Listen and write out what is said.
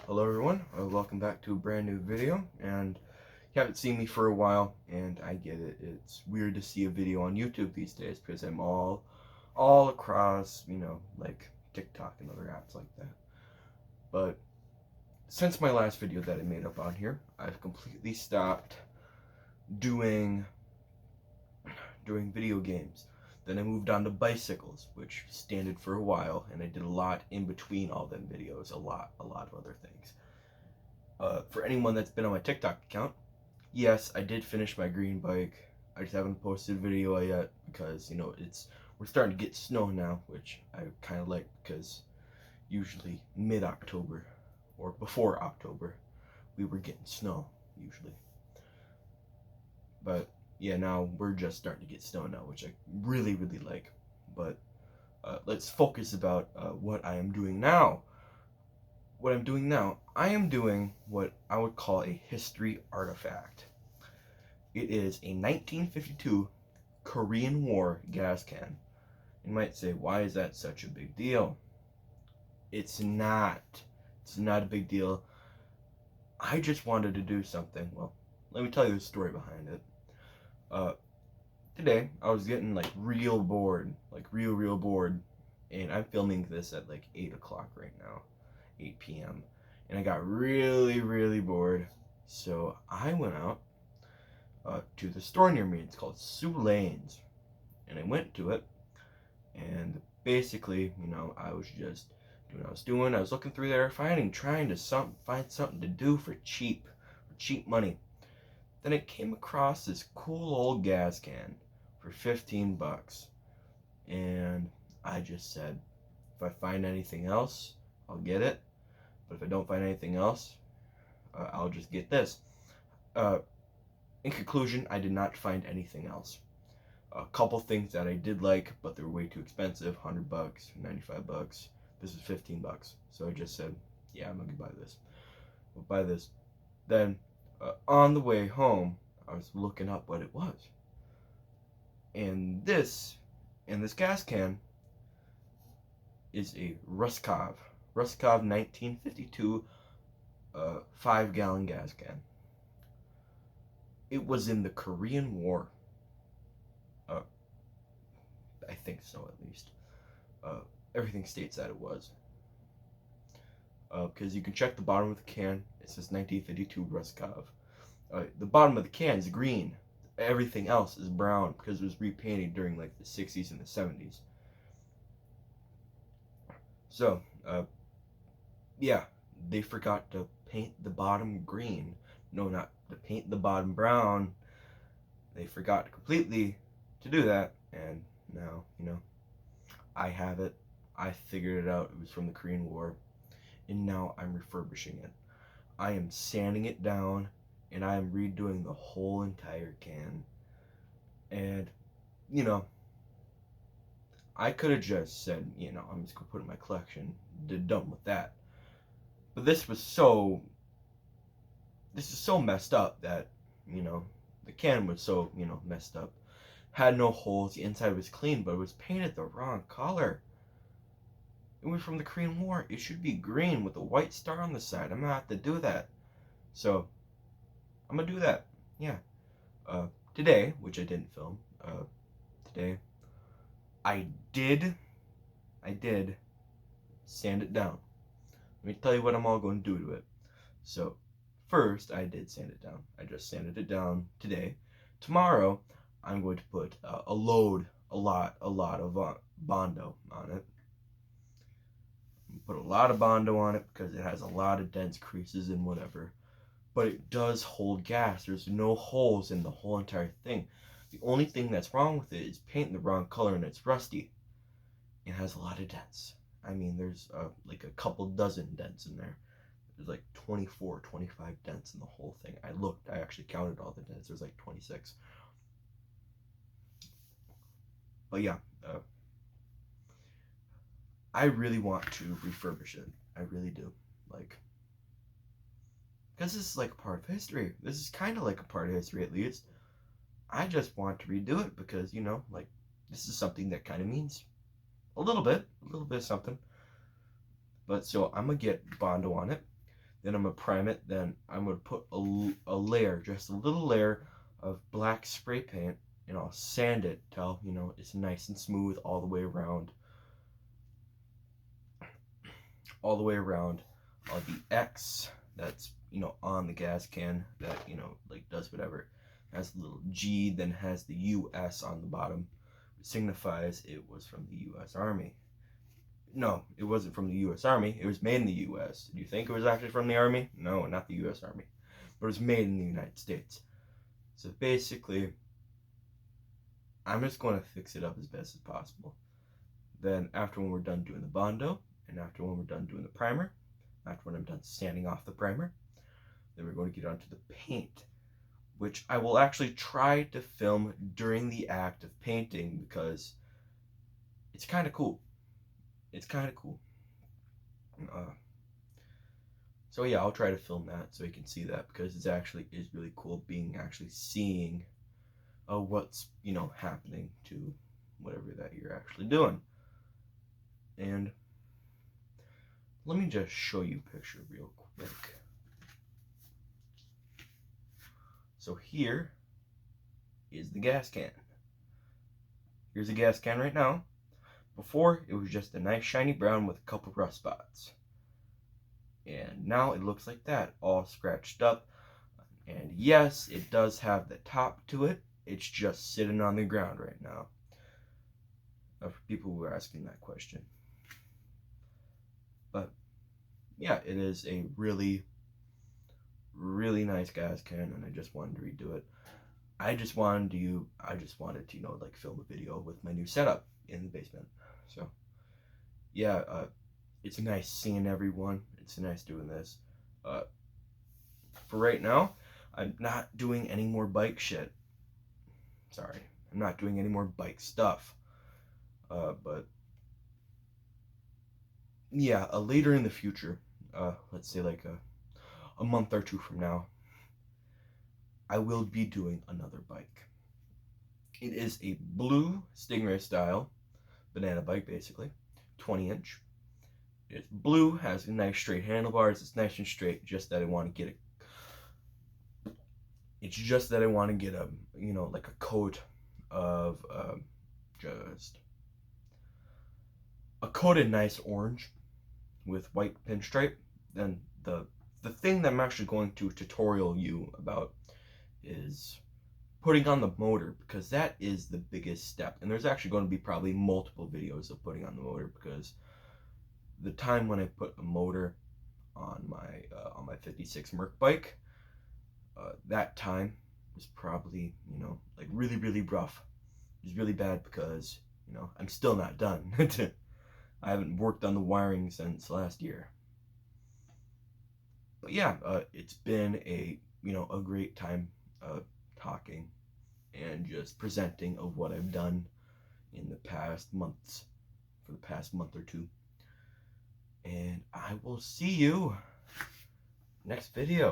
Hello everyone, welcome back to a brand new video, and you haven't seen me for a while, and I get it. It's weird to see a video on YouTube these days because I'm all across, like TikTok and other apps like that. But since my last video that I made up on here, I've completely stopped doing video games. Then I moved on to bicycles, which standard for a while, and I did a lot in between all them videos, a lot of other things. For anyone that's been on my TikTok account, yes, I did finish my green bike. I just haven't posted a video yet because, we're starting to get snow now, which I kind of like because usually mid-October or before October, we were getting snow, usually. But yeah, now we're just starting to get snow now, which I really like. But let's focus about what I am doing now. What I'm doing now, I am doing what I would call a history artifact. It is a 1952 Korean War gas can. You might say, why is that such a big deal? It's not. It's not a big deal. I just wanted to do something. Well, let me tell you the story behind it. Today, I was getting real bored, real bored, and I'm filming this at 8 o'clock right now, 8 p.m. And I got really bored, so I went out to the store near me. It's called Sue Lane's, and I went to it, and basically, I was just doing what I was doing. I was looking through there, trying to find something to do for cheap money. Then I came across this cool old gas can for 15 bucks, and I just said, if I find anything else, I'll get it. But if I don't find anything else, I'll just get this. In conclusion, I did not find anything else. A couple things that I did like, but they were way too expensive, 100 bucks, 95 bucks. This is 15 bucks. So I just said, yeah, I'm gonna buy this. I'll buy this. Then, on the way home, I was looking up what it was. And this gas can is a Ruskov 1952 5-gallon gas can. It was in the Korean War. I think so, at least. Everything states that it was. Because you can check the bottom of the can. It says 1952 Ruskov. The bottom of the can is green. Everything else is brown because it was repainted during the 60s and the 70s. So, yeah, they forgot to paint the bottom green. No, not to paint the bottom brown. They forgot completely to do that, and now, I have it. I figured it out. It was from the Korean War, and now I'm refurbishing it. I am sanding it down, and I am redoing the whole entire can. And, I could have just said, I'm just going to put it in my collection, done with that. But this is so messed up that, the can was so, messed up. Had no holes, the inside was clean, but it was painted the wrong color. It was from the Korean War. It should be green with a white star on the side. I'm gonna have to do that. So, I'm gonna do that. Yeah. Today, which I didn't film, today, I did sand it down. Let me tell you what I'm all going to do to it. So, first, I did sand it down. I just sanded it down today. Tomorrow, I'm going to put a lot of Bondo on it. Put a lot of Bondo on it because it has a lot of dents, creases, and whatever. But it does hold gas. There's no holes in the whole entire thing. The only thing that's wrong with it is painting the wrong color and it's rusty. It has a lot of dents. I mean, there's a couple dozen dents in there. There's 24, 25 dents in the whole thing. I actually counted all the dents. There's 26. But yeah, I really want to refurbish it. I really do. Because this is a part of history. This is kind of a part of history, at least. I just want to redo it because, this is something that kind of means a little bit of something. But so I'm going to get Bondo on it. Then I'm going to prime it. Then I'm going to put a layer, just a little layer of black spray paint, and I'll sand it till, you know, it's nice and smooth all the way around. All the way around. The X that's, you know, on the gas can that, you know, like does whatever. Has a little G, then has the US on the bottom, which signifies it was from the US Army. No, it wasn't from the US Army. It was made in the US. Do you think it was actually from the Army? No, not the US Army. But it was made in the United States. So basically, I'm just going to fix it up as best as possible. Then after when we're done doing the Bondo, and after when we're done doing the primer, after when I'm done sanding off the primer, then we're going to get onto the paint, which I will actually try to film during the act of painting because it's kind of cool. It's kind of cool. So yeah, I'll try to film that so you can see that, because it's actually is really cool being actually seeing what's, you know, happening to whatever that you're actually doing. And let me just show you a picture real quick. So here is the gas can. Here's a gas can right now. Before, it was just a nice shiny brown with a couple rust spots. And now it looks like that, all scratched up. And yes, it does have the top to it. It's just sitting on the ground right now. For people who are asking that question. But yeah, it is a really, really nice gas can, and I just wanted to redo it. I just wanted to, you know, like film a video with my new setup in the basement. So yeah, it's nice seeing everyone. It's nice doing this. For right now, I'm not doing any more bike shit. Sorry, I'm not doing any more bike stuff. But yeah, later in the future, let's say like a month or two from now, I will be doing another bike. It is a blue Stingray style banana bike, basically, 20-inch. It's blue, has nice straight handlebars. It's nice and straight. Just that I want to get it. It's just that I want to get a, you know, like a coat of just a coated nice orange with white pinstripe. Then the thing that I'm actually going to tutorial you about is putting on the motor, because that is the biggest step. And there's actually going to be probably multiple videos of putting on the motor, because the time when I put a motor on my 56 Merc bike, that time was probably, you know, like really, really rough. It was really bad because, you know, I'm still not done. I haven't worked on the wiring since last year. But yeah, it's been a, you know, a great time talking and just presenting of what I've done in the past months, for the past month or two. And I will see you next video.